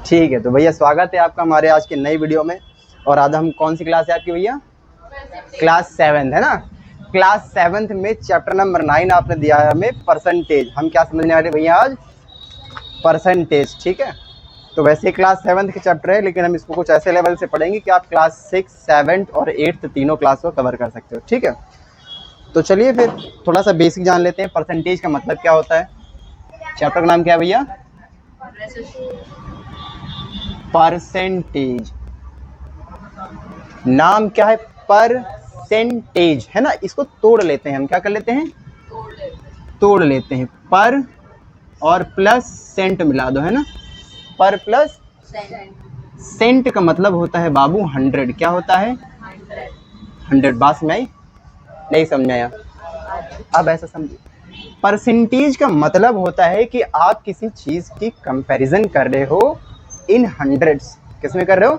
ठीक है, तो भैया स्वागत है आपका हमारे आज की नई वीडियो में। और आज हम कौन सी क्लास है आपकी भैया? क्लास 7 है ना। क्लास 7 में चैप्टर नंबर 9 आपने दिया है हमें परसेंटेज। हम क्या समझने वाले भैया आज? परसेंटेज। ठीक है, तो वैसे क्लास 7 के चैप्टर है, लेकिन हम इसको कुछ ऐसे लेवल से पढ़ेंगे कि आप क्लास 6, 7 और 8 तीनों क्लास को कवर कर सकते हो। ठीक है, तो चलिए फिर थोड़ा सा बेसिक जान लेते हैं। परसेंटेज का मतलब क्या होता है? चैप्टर का नाम क्या है भैया? परसेंटेज। नाम क्या है? परसेंटेज है ना। इसको तोड़ लेते हैं हम, क्या कर लेते हैं? तोड़ लेते हैं। पर और प्लस सेंट मिला दो, है ना। पर प्लस सेंट का मतलब होता है बाबू 100। क्या होता है? 100। बात समझ आई? नहीं समझ आया? अब ऐसा समझिए, परसेंटेज का मतलब होता है कि आप किसी चीज की कंपैरिजन कर रहे हो इन हंड्रेड्स। किस में कर रहे हो?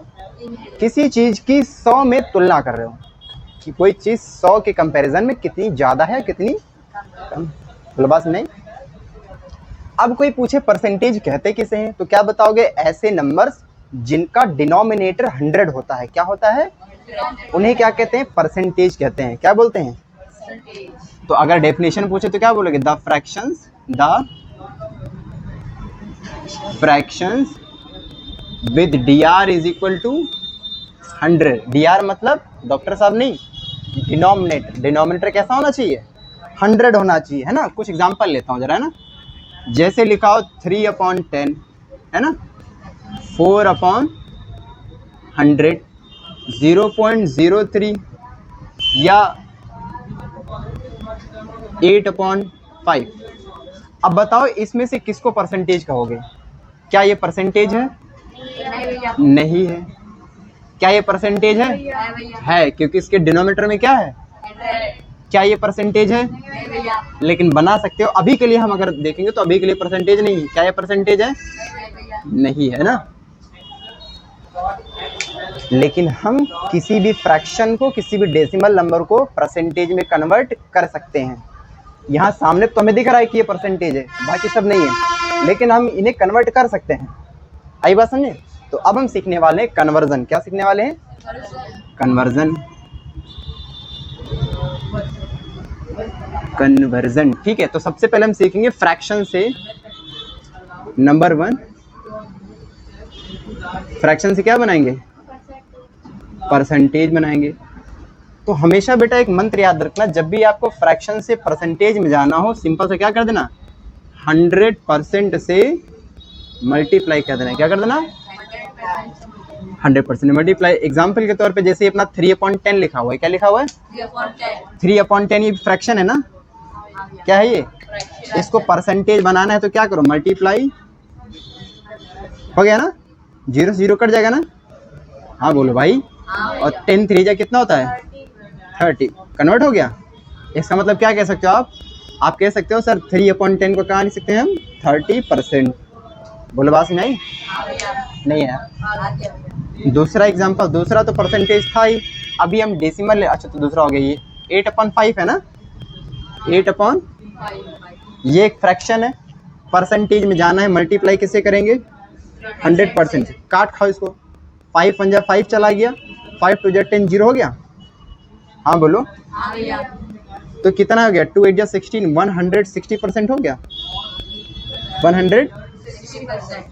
किसी चीज की 100 में तुलना कर रहे हो कि कोई चीज 100 के कंपैरिजन में कितनी ज्यादा है कितनी कम। बोलो बात नहीं। अब कोई पूछे परसेंटेज कहते किसे हैं, तो क्या बताओगे? ऐसे नंबर्स जिनका डिनोमिनेटर 100 होता है। क्या होता है? उन्हें क्या कहते हैं? परसेंटेज कहते हैं। क्या बोलते हैं? तो अगर डेफिनेशन पूछे तो क्या बोलोगे? The fractions with dr is equal to 100। dr मतलब डॉक्टर साहब नहीं, डिनोमिनेटर। डिनोमिनेटर कैसा होना चाहिए? 100 होना चाहिए, है ना। कुछ एग्जांपल लेता हूँ जरा, है ना। जैसे लिखा हो 3/10, है ना, 4/100, 0.03 या 8/5। अब बताओ इसमें से किसको परसेंटेज कहोगे? क्या ये परसेंटेज है? नहीं है। क्या ये परसेंटेज है? है, क्योंकि इसके डिनोमिनेटर में क्या है? क्या ये परसेंटेज है? लेकिन बना सकते हो। अभी के लिए हम अगर देखेंगे तो अभी के लिए परसेंटेज नहीं है। क्या ये परसेंटेज है? नहीं है ना। लेकिन हम किसी भी फ्रैक्शन को, किसी भी डेसिमल नंबर को परसेंटेज में कन्वर्ट कर सकते हैं। यहाँ सामने तो हमें दिख रहा है कि ये परसेंटेज है, बाकी सब नहीं है, लेकिन हम इन्हें कन्वर्ट कर सकते हैं। आई बात समझे? तो अब हम सीखने वाले हैं कन्वर्जन। क्या सीखने वाले हैं? कन्वर्जन। ठीक है, तो सबसे पहले हम सीखेंगे फ्रैक्शन से। नंबर 1, फ्रैक्शन से क्या बनाएंगे? परसेंटेज बनाएंगे। तो हमेशा बेटा एक मंत्र याद रखना, जब भी आपको फ्रैक्शन से परसेंटेज में जाना हो, सिंपल से क्या कर देना? 100% से मल्टीप्लाई कर देना। क्या कर देना? 100% मल्टीप्लाई। एग्जाम्पल के तौर पे जैसे अपना 3/10 लिखा हुआ है। क्या लिखा हुआ है? 3/10। ये फ्रैक्शन है ना। क्या है ये? इसको परसेंटेज बनाना है तो क्या करो? मल्टीप्लाई। हो गया ना? 0 से 0 कट जाएगा ना। हाँ बोलो भाई। और 10 3 जा कितना होता है? 30। कन्वर्ट हो गया। इसका मतलब क्या कह सकते हो आप कह सकते हो सर 3/10 को कहाँ लिख सकते हैं हम? 30%। बोलो बात नहीं? नहीं है। दूसरा एग्जांपल, दूसरा तो परसेंटेज था ही, अभी हम डेसिमल। अच्छा, तो दूसरा हो गया ये 8/5 है ना। 8/5 ये एक फ्रैक्शन है। परसेंटेज में जाना है, मल्टीप्लाई किससे करेंगे? 100%। काट खाओ इसको। 5 1 5 चला गया, 5 2 10, 0 हो गया। हाँ बोलो। तो कितना हो गया? 2 8 16, 160% हो गया। 160%।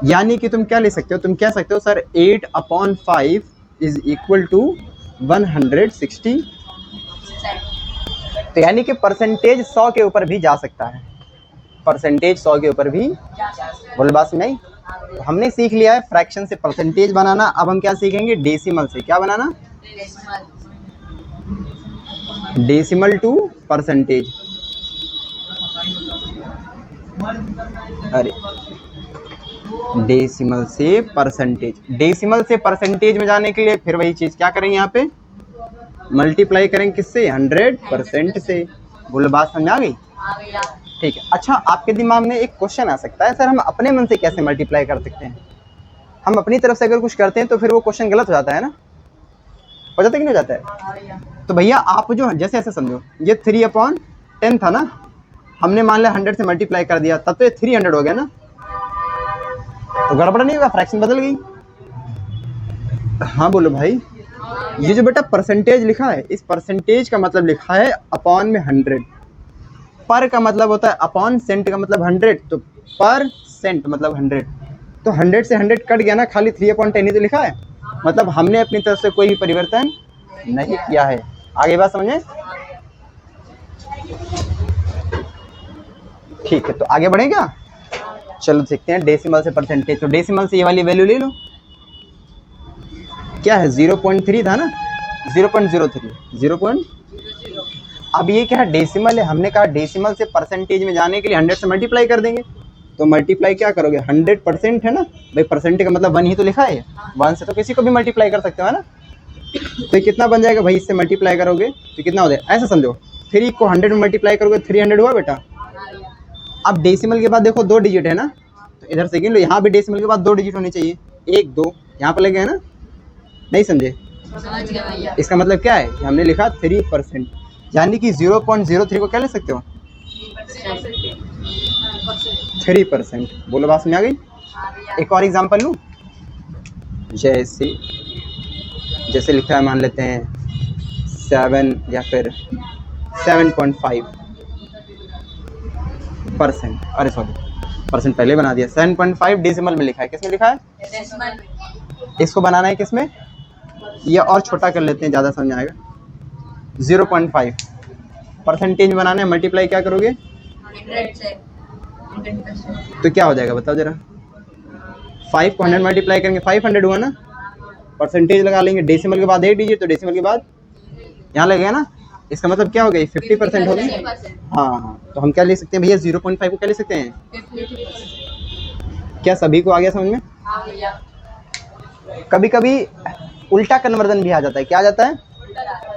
यानी कि तुम क्या ले सकते हो? तुम कह सकते हो सर 8/5 इज इक्वल टू 160। तो यानी कि परसेंटेज 100 के ऊपर भी जा सकता है। परसेंटेज 100 के ऊपर भी। बोल बात नहीं? तो हमने सीख लिया है फ्रैक्शन से परसेंटेज बनाना। अब हम क्या सीखेंगे? डेसिमल से। क्या बनाना? Decimal to percentage. अरे डेसिमल से परसेंटेज। डेसिमल से परसेंटेज में जाने के लिए फिर वही चीज क्या करेंगे? यहाँ पे मल्टीप्लाई करेंगे किससे? 100% से। बोलो बात समझ आ गई? ठीक है। अच्छा, आपके दिमाग में एक क्वेश्चन आ सकता है, सर हम अपने मन से कैसे मल्टीप्लाई कर सकते हैं? हम अपनी तरफ से अगर कुछ करते हैं तो फिर वो क्वेश्चन गलत हो जाता है ना। हो जाता है कि नहीं हो जाता है? तो भैया आप जो जैसे ऐसे समझो, ये 3/10 था ना, हमने मान लिया 100 से मल्टीप्लाई कर दिया, तब तो ये 300 हो गया ना। तो गड़बड़ नहीं होगा, फ्रैक्शन बदल गई। हाँ बोलो भाई। ये जो बेटा परसेंटेज लिखा है, इस परसेंटेज का मतलब लिखा है अपॉन में 100, पर का मतलब होता है अपॉन, सेंट का मतलब 100, तो पर सेंट मतलब 100, तो 100 से 100 कट गया ना, खाली 3/10 ही तो लिखा है, मतलब हमने अपनी तरफ से कोई भी परिवर्तन नहीं किया है। आगे बात समझे? ठीक है, तो आगे बढ़े क्या? चलो देखते हैं डेसिमल से परसेंटेज। तो डेसिमल से ये वाली वैल्यू ले लो, क्या है 0.3 था ना, 0.03 0. अब ये क्या है, डेसिमल है, हमने कहा डेसिमल से परसेंटेज में जाने के लिए 100 से मल्टीप्लाई कर देंगे। तो मल्टीप्लाई क्या करोगे, 100% है ना भाई, परसेंट का मतलब 1 ही तो लिखा है, 1 से तो किसी को भी मल्टीप्लाई कर सकते हो है ना। तो कितना बन जाएगा भाई, इससे मल्टीप्लाई करोगे तो कितना हो जाएगा, ऐसा समझो 3 को 100 में मल्टीप्लाई करोगे 300 हुआ बेटा। अब डेसिमल के बाद देखो 2 डिजिट है ना, तो इधर से गिन लो, यहाँ भी डेसिमल के बाद 2 डिजिट होनी चाहिए, 1 2 यहाँ पर लगे है ना, नहीं समझे? इसका मतलब क्या है कि हमने लिखा 3%, यानी कि 0.03 को क्या ले सकते हो, 3%। बोलो बात समझ आ गई? एक और एग्जांपल लूँ, जैसे लिखा है, मान लेते हैं 7 या फिर 7.5%, अरे सॉरी परसेंट पहले बना दिया, 7.5 डेसिमल में लिखा है, किसमें लिखा है? इसको बनाना है किसमें, या और छोटा कर लेते हैं, ज़्यादा समझ आएगा। 0.5 परसेंटेज बनाना है, मल्टीप्लाई क्या करोगे 100 से, तो क्या हो जाएगा बताओ जरा, 5 को 100 मल्टीप्लाई करेंगे 500 हुआ ना, परसेंटेज लगा लेंगे, डेसिमल के बाद 1 डिजिट, तो डेसिमल के बाद यहाँ लगेगा ना, इसका मतलब क्या हो गया 50% हो गया। हाँ, तो हम क्या ले सकते हैं भैया, 0.5 को क्या ले सकते हैं, क्या सभी को आ गया समझ में? कभी कभी उल्टा कन्वर्जन भी आ जाता है, क्या आ जाता है?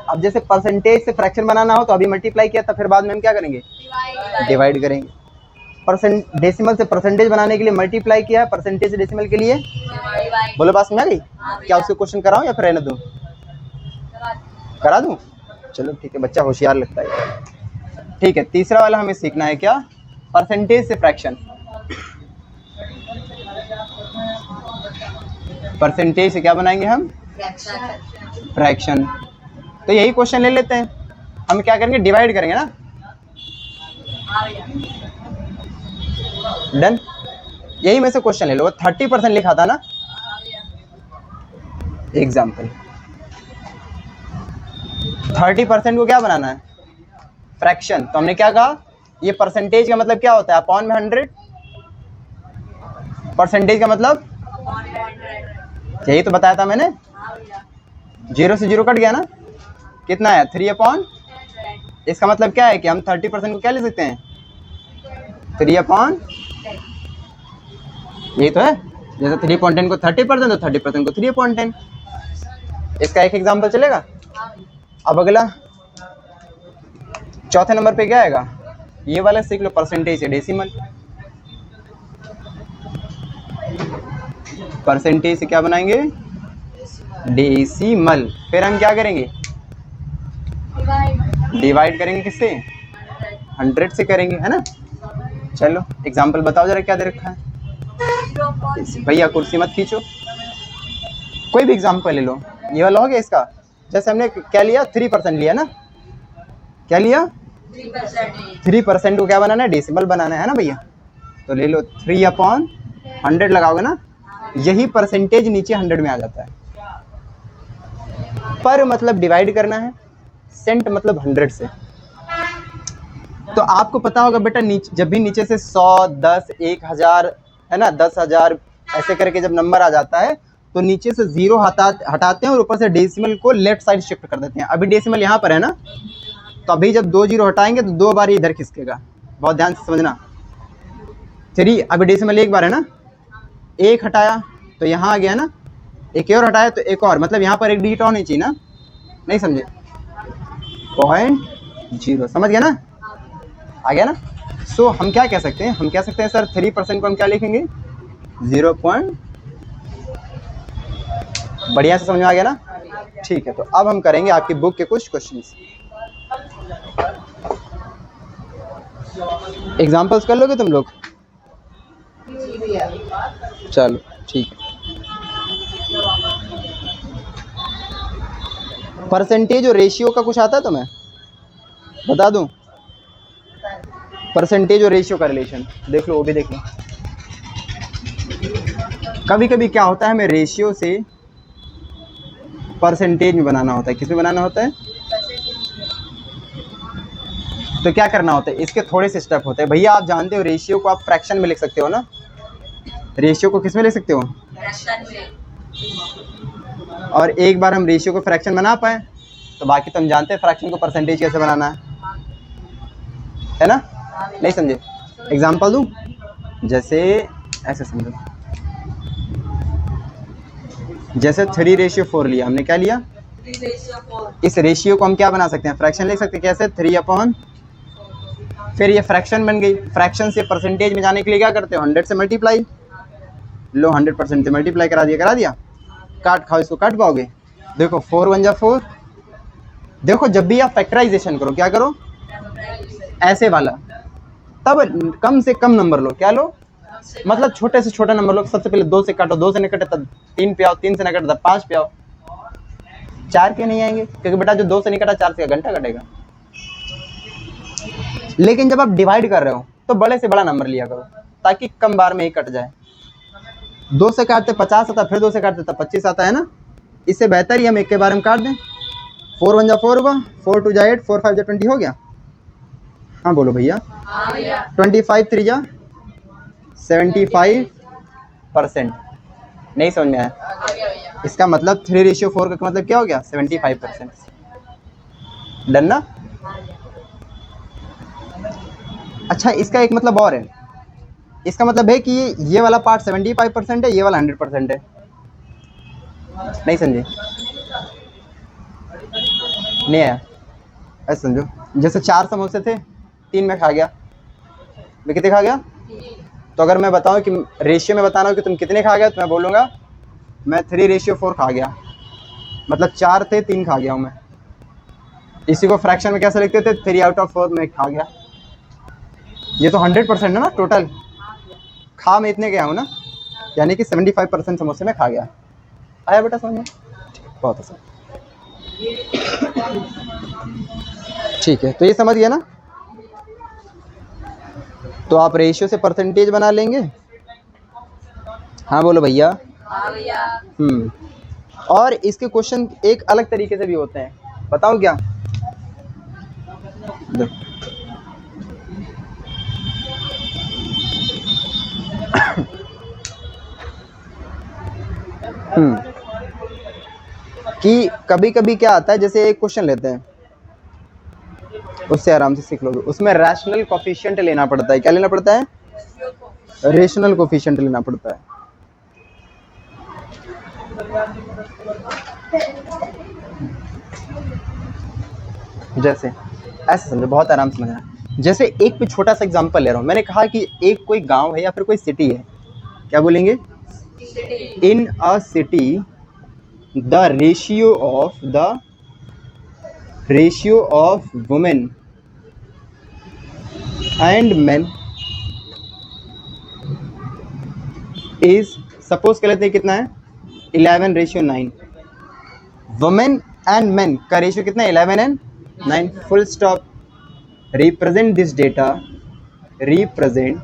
अब जैसे परसेंटेज से फ्रैक्शन बनाना हो तो अभी मल्टीप्लाई किया था, फिर बाद में हम क्या करेंगे, डिवाइड करेंगे। डेसिमल से परसेंटेज बनाने के लिए मल्टीप्लाई किया है, परसेंटेज से डेसिमल के लिए बोलो बात समझ आ गई? क्या उसको क्वेश्चन कराऊं या फिर रहने दूं? करा दूं? चलो ठीक है, बच्चा होशियार लगता है। ठीक है, तीसरा वाला हमें सीखना है क्या, परसेंटेज से फ्रैक्शन। परसेंटेज से क्या बनाएंगे हम, फ्रैक्शन। तो यही क्वेश्चन ले लेते हैं, हम क्या करेंगे, डिवाइड करेंगे ना, डन। यही में से क्वेश्चन ले लो, 30% लिखा था ना, एग्जाम्पल 30% को क्या बनाना है, फ्रैक्शन। तो हमने क्या कहा, ये परसेंटेज का मतलब क्या होता है, अपॉन में 100, परसेंटेज का मतलब यही तो बताया था मैंने, 0 से 0 कट गया ना, कितना है 3/, इसका मतलब क्या है कि हम 30% को क्या ले सकते हैं, 3/, यही तो है, जैसे 3.10 को 30%, तो 30% को 3/10। इसका एक एग्जांपल चलेगा। अब अगला चौथे नंबर पे क्या आएगा, ये वाला सीख लो, परसेंटेज से डेसिमल। परसेंटेज से क्या बनाएंगे, डेसिमल। फिर हम क्या करेंगे, डिवाइड करेंगे किससे, 100 से करेंगे, है ना। चलो एग्जांपल बताओ जरा, क्या दे रखा है भैया, कुर्सी मत खींचो, कोई भी एग्जांपल ले लो। ये वाला हो गया इसका, जैसे हमने क्या लिया 3% लिया ना, क्या लिया 3% को क्या बनाना है, डेसिमल बनाना है ना भैया। तो ले लो 3/100 लगाओगे ना, यही परसेंटेज नीचे 100 में आ जाता है। पर मतलब डिवाइड करना है, सेंट मतलब 100 से। तो आपको पता होगा बेटा, नीचे जब भी नीचे से 100, 10, 1000 है ना, 10,000 ऐसे करके जब नंबर आ जाता है, तो नीचे से 0 हटाते हैं और ऊपर से डेसिमल को लेफ्ट साइड शिफ्ट कर देते हैं। अभी डेसिमल यहाँ पर है ना, तो अभी जब 2 0 हटाएंगे तो 2 बार इधर खिसकेगा, बहुत ध्यान से समझना। 3 अभी डेसिमल 1 बार है ना, 1 हटाया तो यहाँ आ गया ना, एक और हटाया तो एक और, मतलब यहाँ पर एक डिजिट होनी चाहिए ना, नहीं समझे, 0.0, समझ गया ना, आ गया ना। सो हम क्या कह सकते हैं, हम कह सकते हैं सर 3% को हम क्या लिखेंगे 0. बढ़िया से समझ में आ गया ना। ठीक है, तो अब हम करेंगे आपकी बुक के कुछ क्वेश्चंस। एग्जांपल्स कर लोगे तुम लोग? चलो ठीक है। परसेंटेज और रेशियो का कुछ आता है तुम्हें? बता दूं? परसेंटेज और रेशियो का रिलेशन देख लो, वो भी देख लो। कभी कभी क्या होता है, हमें रेशियो से परसेंटेज में बनाना होता है। किस में बनाना होता है? तो क्या करना होता है, इसके थोड़े से स्टेप होते हैं भैया। आप जानते हो रेशियो को आप फ्रैक्शन में लिख सकते हो ना? रेशियो को किस में लिख सकते हो? फ्रैक्शन में। और एक बार हम रेशियो को फ्रैक्शन बना पाए तो बाकी तो हम जानते हैं फ्रैक्शन को परसेंटेज कैसे बनाना है ना? नहीं समझे? एग्जांपल दूं? जैसे ऐसे समझो, जैसे 3:4 लिया हमने। क्या लिया? 3:4। इस रेशियो को हम क्या बना सकते हैं? फ्रैक्शन लिख सकते हैं। कैसे? 3/, फिर ये फ्रैक्शन बन गई। फ्रैक्शन से परसेंटेज में जाने के लिए क्या करते हो? 100 से मल्टीप्लाई। लो 100% से मल्टीप्लाई करा दिया। करा दिया? काट खाओ इसको, काट पाओगे? देखो 4 1 जा 4। देखो जब भी आप फैक्टराइजेशन करो, क्या करो? ऐसे वाला। तब कम से कम नंबर लो। क्या लो? मतलब छोटे से छोटा नंबर लो। सबसे पहले 2 से काटो, 2 से नहीं कटे तब 3 पे आओ, 3 से नहीं कटे तब 5 पे आओ। 4 के नहीं आएंगे क्योंकि बेटा जो 2 से नहीं कटा 4 से घंटा कटेगा। लेकिन जब आप डिवाइड कर रहे हो तो बड़े से बड़ा नंबर लिया करो ताकि कम बार में ही कट जाए। 2 से काटते 50 आता, फिर 2 से काटते तब 25 आता है ना? इससे बेहतर ही हम एक के बारे में काट दें। 4 1 जा 4 हुआ, 4 2 जा 8, 4 5 जा 20 हो गया। हाँ बोलो भैया। 25 3 जा 75%। नहीं समझ में आया? इसका मतलब 3:4 का मतलब क्या हो गया? 75%। डन ना? अच्छा इसका एक मतलब और है। इसका मतलब है कि ये वाला पार्ट 75% है, ये वाला 100% है। नहीं समझे? नहीं आया? ऐसे समझो, जैसे 4 समोसे थे, 3 में खा गया। मैं कितने खा गया? तो अगर मैं बताऊं कि रेशियो में बताना हो कि तुम कितने खा गए तो मैं बोलूँगा मैं 3:4 खा गया। मतलब 4 थे, 3 खा गया हूँ मैं। इसी को फ्रैक्शन में कैसे लिखते थे? 3/4 में खा गया। ये तो 100% है ना? टोटल खा मैं इतने गया हूँ ना, यानी कि 75% समोसे में खा गया। आया बेटा समझ में? बहुत अच्छा, ठीक है। तो ये समझ गया ना? तो आप रेशियो से परसेंटेज बना लेंगे। हाँ बोलो भैया। हाँ भैया। और इसके क्वेश्चन एक अलग तरीके से भी होते हैं, बताओ क्या? कि कभी कभी क्या आता है, जैसे एक क्वेश्चन लेते हैं, उससे आराम से सीख लोगे। उसमें रैशनल कोफिशिएंट लेना पड़ता है। क्या लेना पड़ता है? रेशनल कोफिशिएंट लेना पड़ता है। जैसे ऐसे समझो, बहुत आराम से समझना। जैसे एक भी छोटा सा एग्जांपल ले रहा हूँ। मैंने कहा कि एक कोई गांव है या फिर कोई सिटी है। क्या बोलेंगे? In a city the ratio of women and men is, suppose कर लेते हैं कितना है? 11:9। वुमेन एंड मेन का रेशियो कितना है? 11 and 9। Full stop. Represent this data, represent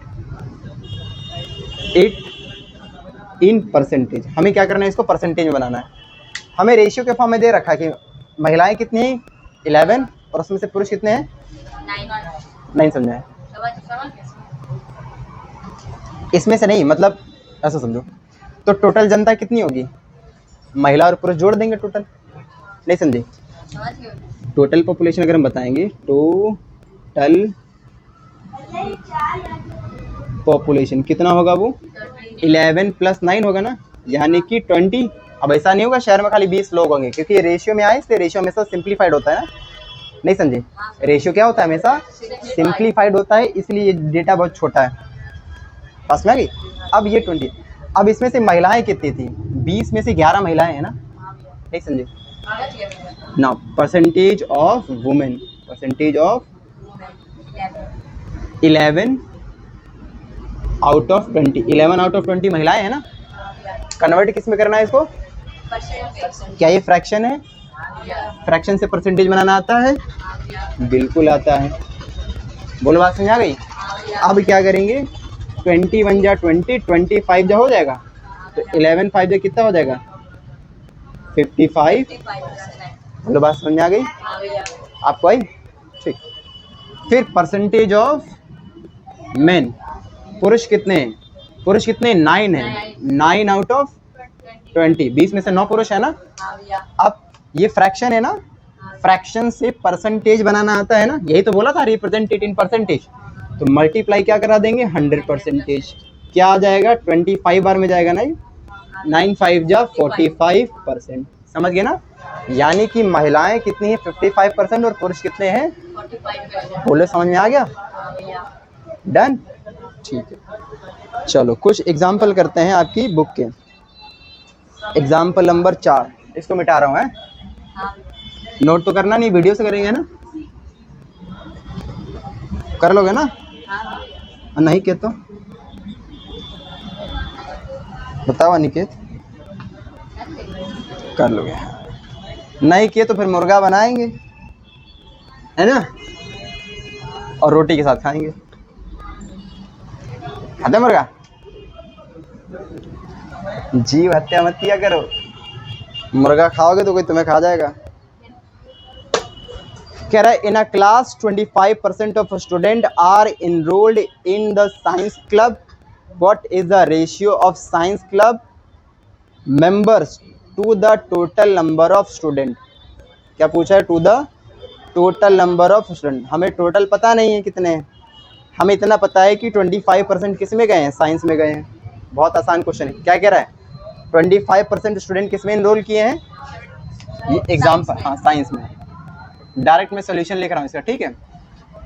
it in percentage. हमें क्या करना है? इसको परसेंटेज में बनाना है। हमें रेशियो के फॉर्म में दे रखा है कि महिलाएं कितनी हैं? 11, और उसमें से पुरुष कितने हैं? 9। नहीं समझा है? इसमें से नहीं, मतलब ऐसा समझो, तो टोटल जनता कितनी होगी? महिला और पुरुष जोड़ देंगे टोटल। नहीं समझे? टोटल पॉपुलेशन अगर हम बताएंगे, टोटल पॉपुलेशन कितना होगा? वो 11 + 9 होगा ना, यानी कि 20। अब ऐसा नहीं होगा शहर में खाली 20 लोग होंगे, क्योंकि ये रेशियो में आए, इसलिए रेशियो हमेशा सिंप्लीफाइड होता है ना। नहीं समझे? रेशियो क्या होता है? हमेशा सिंप्लीफाइड होता है, इसलिए ये डेटा बहुत छोटा है। पास में आ गई? अब ये 20। अब इसमें से महिलाएं कितनी थी? 20 में से 11 महिलाएं हैं ना। नहीं समझे? Now percentage of women, percentage of 11 out of 20। 11 out of 20 महिलाएं हैं ना, कन्वर्ट किस में करना है इसको? क्या ये फ्रैक्शन है? फ्रैक्शन से परसेंटेज बनाना आता है? बिल्कुल आता है। बोलो बात समझ आ गई? अब क्या करेंगे? 21 जा 20, 25 जा हो जाएगा, तो 11 5 जा कितना हो जाएगा? 55। बोलो बात समझ आ गई आपको? आई? ठीक। फिर परसेंटेज ऑफ मेन, पुरुष कितने हैं? पुरुष कितने? 9 है। 9 आउट ऑफ 20, 20 में से 9 पुरुष है ना। अब ये फ्रैक्शन है ना, फ्रैक्शन से परसेंटेज बनाना आता है ना, यही तो बोला था, रिप्रेजेंटेड इन परसेंटेज। तो मल्टीप्लाई क्या करा देंगे? 100%। क्या आ जाएगा? 25 बार में जाएगा ना, 9 5 जा 45%। समझ गए ना? यानी कि महिलाएं कितनी है? 55% और पुरुष कितने हैं? 45%। बोले समझ में आ गया? डन। ठीक है, चलो कुछ एग्जाम्पल करते हैं आपकी बुक के। एग्जाम्पल नंबर 4, इसको मिटा रहा हूँ है, नोट तो करना नहीं, वीडियो से करेंगे ना, कर लोगे ना? नहीं के तो बताओ अनिकेत, कर लोगे? नहीं किए तो फिर मुर्गा बनाएंगे है ना, और रोटी के साथ खाएंगे। खाते मुर्गा? जीव हत्या मत किया करो, मुर्गा खाओगे तो कोई तुम्हें खा जाएगा। कह रहा है in a class 25% of student are enrolled in the science club, what is the ratio of science club members to the total number of student? क्या पूछा है? To the total number of student. हमें total पता नहीं है कितने हैं, हमें इतना पता है कि 25% किस में गए हैं? साइंस में गए हैं। बहुत आसान क्वेश्चन है। क्या कह रहा है? 25% स्टूडेंट किस में इनरोल किए हैं? ये एग्जाम्पल, हाँ साइंस में। डायरेक्ट मैं सॉल्यूशन लिख रहा हूँ इसका, ठीक है?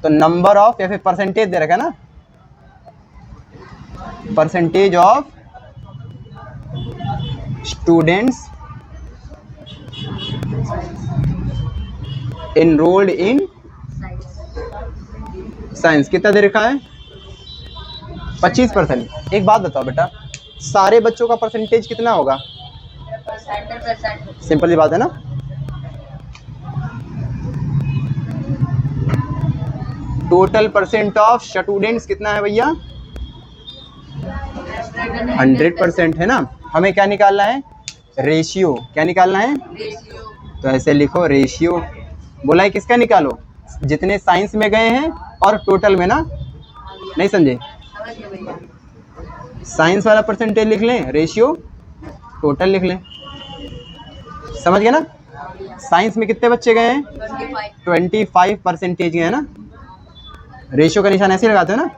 तो नंबर ऑफ या फिर परसेंटेज दे रखा है ना, percentage of students enrolled in science कितना दे रखा है? 25%। एक बात बताओ बेटा, सारे बच्चों का परसेंटेज कितना होगा? 100%। सिंपल सी बात है ना। टोटल परसेंट ऑफ स्टूडेंट्स कितना है भैया? 100% है ना। हमें क्या निकालना है? रेशियो। क्या निकालना है? तो ऐसे लिखो रेशियो। बोला है किसका निकालो? जितने साइंस में गए हैं और टोटल में ना। नहीं समझे? साइंस वाला परसेंटेज लिख लें, रेशियो टोटल लिख लें। समझ गए ना? साइंस में कितने बच्चे गए हैं? 25% गए हैं ना। रेशियो का निशान ऐसे लगाते हो ना।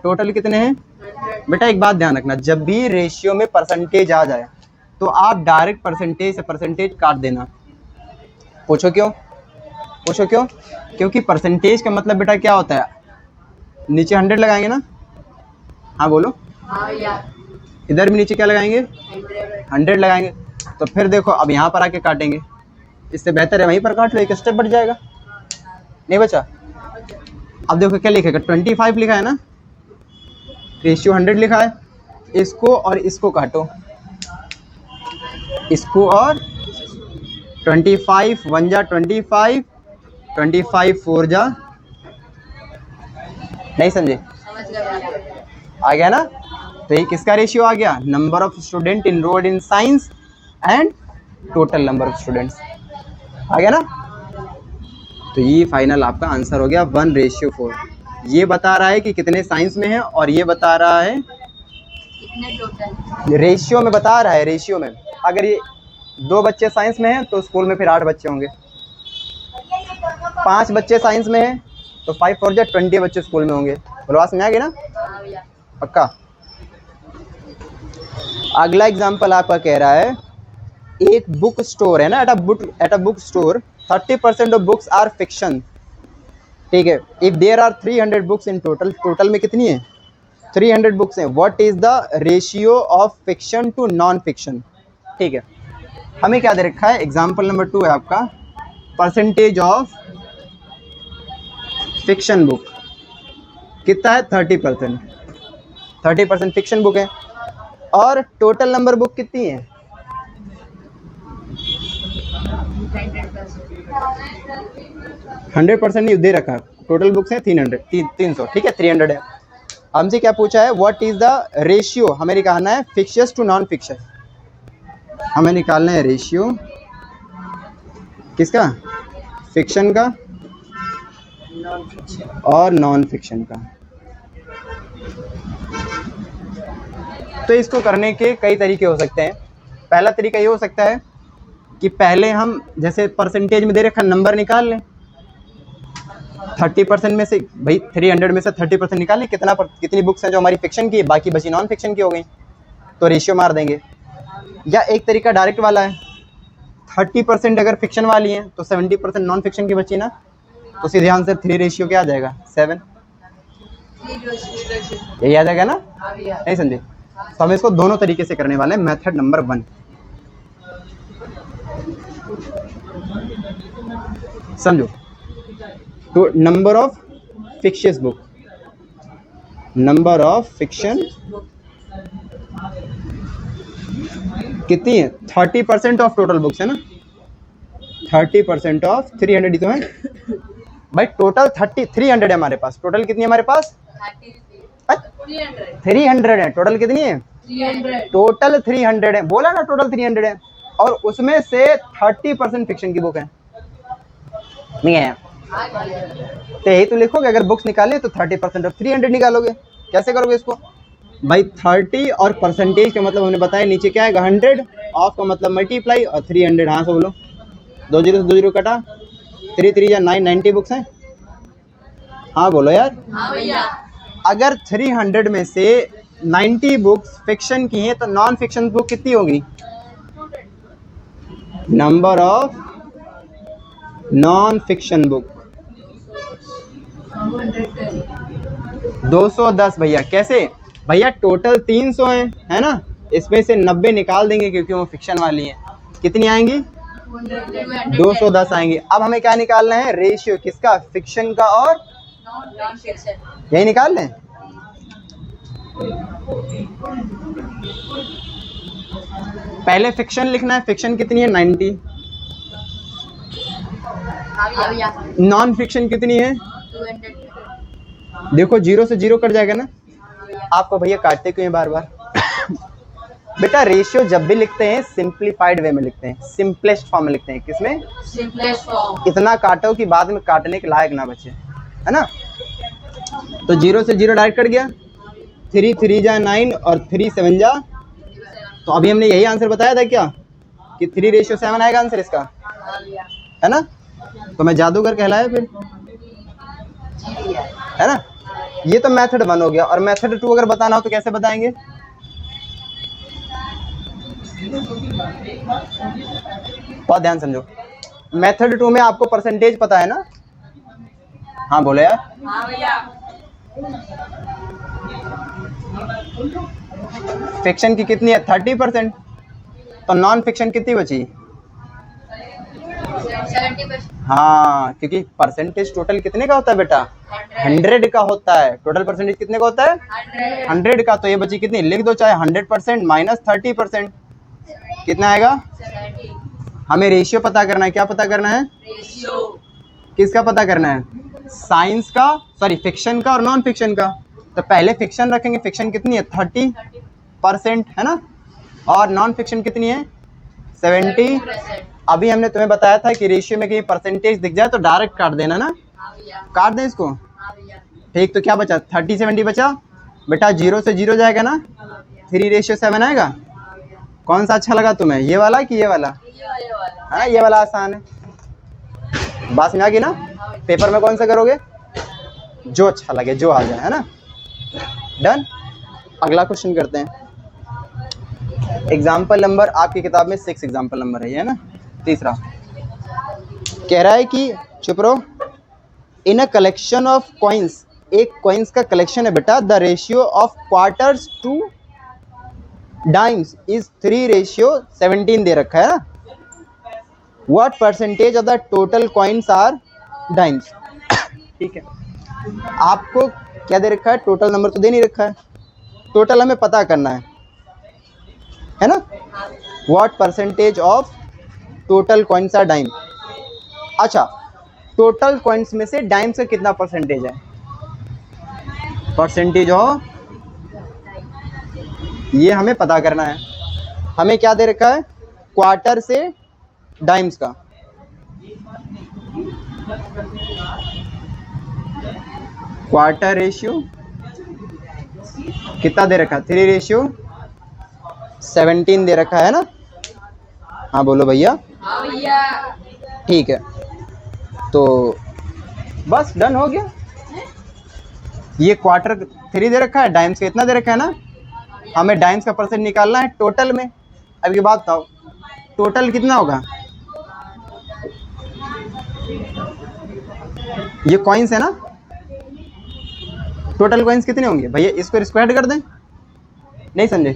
टोटल कितने हैं? बेटा एक बात ध्यान रखना, जब भी रेशियो में परसेंटेज आ जाए तो आप डायरेक्ट परसेंटेज से परसेंटेज काट देना। पूछो क्यों? पूछो क्यों? क्योंकि परसेंटेज का मतलब बेटा क्या होता है? नीचे 100 लगाएंगे ना। हाँ बोलो। इधर भी नीचे क्या लगाएंगे? 100 लगाएंगे। तो फिर देखो अब यहाँ पर आके काटेंगे, इससे बेहतर है वहीं पर काट लो, एक स्टेप बढ़ जाएगा। नहीं बचा? अब देखो क्या लिखेगा? 25 लिखा है ना, रेशियो 100 लिखा है। इसको और इसको काटो, इसको और 25 1 जा 25, 25 4 जा। नहीं समझे? आ गया ना? तो ये किसका रेशियो आ गया? Number of student enrolled in science and total number of students. आ गया ना? तो ये फाइनल आपका आंसर हो गया 1:4। ये बता रहा है कि कितने साइंस में है और ये बता रहा है कितने टोटल। रेशियो में बता रहा है, रेशियो में। अगर ये 2 बच्चे साइंस में हैं तो स्कूल में फिर 8 बच्चे होंगे। 5 बच्चे साइंस में हैं तो 5 4 जा 20 बच्चे स्कूल में होंगे। बोलो बात समझ आ गई ना? पक्का? अगला एग्जाम्पल आपका कह रहा है एक बुक स्टोर है ना, at a book store 30% off books are fiction. ठीक है, if there are 300 books in total, total में कितनी है? 300 बुक्स हैं। What is the ratio of fiction to non fiction? ठीक है, हमें क्या दे रखा है? एग्जाम्पल नंबर 2 है आपका, परसेंटेज ऑफ फिक्शन बुक कितना है? 30%। 30% फिक्शन बुक है। और टोटल नंबर बुक कितनी है? 100% नहीं दे रखा, टोटल बुक्स है 300, ठीक है 300 है। हमसे क्या पूछा है, व्हाट इज द रेशियो, हमें निकालना है फिक्शस टू नॉन फिक्शस, हमें निकालना है रेशियो किसका, फिक्शन का और नॉन फिक्शन का। तो इसको करने के कई तरीके हो सकते हैं। पहला तरीका ये हो सकता है कि पहले हम जैसे परसेंटेज में दे रखा नंबर निकाल लें, 30% में से भाई 300 में से 30% निकाल लें, कितनी बुक्स हैं जो हमारी फिक्शन की, बाकी बची नॉन फिक्शन की हो गई, तो रेशियो मार देंगे। या एक तरीका डायरेक्ट वाला है, 30% अगर फिक्शन वाली हैं तो 70% नॉन फिक्शन की बची ना, तो सीधे आंसर 3 रेशियो क्या आ जाएगा 7, यही आ जाएगा ना, नहीं समझे? तो हम इसको दोनों तरीके से करने वाले हैं। मेथड नंबर 1, समझो, तो number of fictitious book, number of fiction कितनी है, 30% ऑफ टोटल बुक्स है ना, 30% ऑफ 300 ही तो है भाई, टोटल 300 है हमारे पास, टोटल कितनी है हमारे पास 300 है, टोटल कितनी है 300, टोटल 300 है, बोला ना टोटल 300 है, और उसमें से 30% फिक्शन की बुक है, नहीं है तो यही तो लिखोगे, अगर बुक्स निकाले तो 30% ऑफ 300 निकालोगे। कैसे करोगे इसको भाई, 30 और परसेंटेज का मतलब हमने बताया नीचे क्या है 100, ऑफ का मतलब मल्टीप्लाई और 300, हाँ से बोलो, 2 जीरो से 2 जीरो कटा, 3 3 या 9, 90 बुक्स हैं, हाँ बोलो यार, हाँ भैया। अगर 300 में से 90 बुक्स फिक्शन की हैं तो नॉन फिक्शन बुक कितनी होगी, number of non fiction book 210 भैया। कैसे भैया, टोटल 300 है ना, इसमें से 90 निकाल देंगे क्योंकि वो फिक्शन वाली है, कितनी आएंगी 210 आएंगी। अब हमें क्या निकालना है, रेशियो किसका, फिक्शन का और यही निकाल लें। पहले फिक्शन लिखना है, फिक्शन कितनी है 90, नॉन फिक्शन कितनी है 200, देखो 0 से 0 कट जाएगा ना, आपको भैया काटते क्यों हैं बार बार बेटा रेशियो जब भी लिखते हैं सिंप्लीफाइड वे में लिखते हैं, सिंपलेस्ट फॉर्म में लिखते हैं, किसमें सिंपलेस्ट फॉर्म, इतना काटो कि बाद में काटने के लायक ना बचे, है ना। तो 0 से 0 डायरेक्ट कट गया, 3 3 जा 9 और 3 7 जा, तो अभी हमने यही आंसर बताया था क्या कि 3 रेशियो 7 आएगा आंसर इसका, है ना। तो मैं जादूगर कहलाया फिर, है ना। ये तो मेथड 1 हो गया, और मेथड 2 अगर बताना हो तो कैसे बताएंगे, बहुत ध्यान समझो। मेथड 2 में आपको परसेंटेज पता है ना, हाँ बोले यार, हाँ भैया। फिक्शन की कितनी है 30%, तो नॉन फिक्शन कितनी बची 70%। हाँ, क्योंकि परसेंटेज टोटल कितने का होता है बेटा 100 का होता है, टोटल परसेंटेज कितने का होता है 100 का, तो ये बची कितनी, लिख दो चाहे 100% माइनस 30%, कितना आएगा 70। हमें रेशियो पता करना है, क्या पता करना है रेशियो, किसका पता करना है, साइंस का, सॉरी फिक्शन का और नॉन फिक्शन का। तो पहले फिक्शन रखेंगे, फिक्शन कितनी है 30% है ना, और नॉन फिक्शन कितनी है 70। अभी हमने तुम्हें बताया था कि रेशियो में कहीं परसेंटेज दिख जाए तो डायरेक्ट काट देना ना, काट दें इसको, ठीक। तो क्या बचा 30 70 बचा बेटा, 0 से 0 जाएगा ना, 3 रेशियो 7 आएगा। कौन सा अच्छा लगा तुम्हें, ये वाला कि ये वाला, हाँ ये वाला आसान है, बात समझ आ गई ना। पेपर में कौन सा करोगे, जो अच्छा लगे जो आ जाए, है ना। डन। अगला क्वेश्चन करते हैं। एग्जाम्पल नंबर आपकी किताब में 6 एग्जाम्पल नंबर है, ये है ना, तीसरा कह रहा है कि चुप रहो, in a collection of coins, एक कॉइन्स का कलेक्शन है बेटा, the ratio of quarters to dimes is 3 ratio 17 दे रखा है ना। What percentage of the total coins are dimes, ठीक है। आपको क्या दे रखा है, टोटल नंबर तो दे नहीं रखा है, टोटल हमें पता करना है। है ना। What percentage of total coins are dime. अच्छा, टोटल कॉइन्स में से डाइम्स का कितना परसेंटेज है? परसेंटेज ऑफ, ये हमें पता करना है। हमें क्या दे रखा है? क्वार्टर से डाइम्स का। क्वार्टर रेशियो कितना दे रखा है? 3:17 दे रखा है ना। हाँ बोलो भैया। हाँ भैया। ठीक है, तो बस डन हो गया। ये क्वार्टर 3 दे रखा है, डाइम्स का इतना दे रखा है ना। हमें डाइम्स का परसेंट निकालना है टोटल में। अब ये बात बताओ, टोटल कितना होगा? ये कॉइन्स है ना, टोटल कॉइन्स कितने होंगे भैया? इसको स्क्वायर कर दें, नहीं समझे?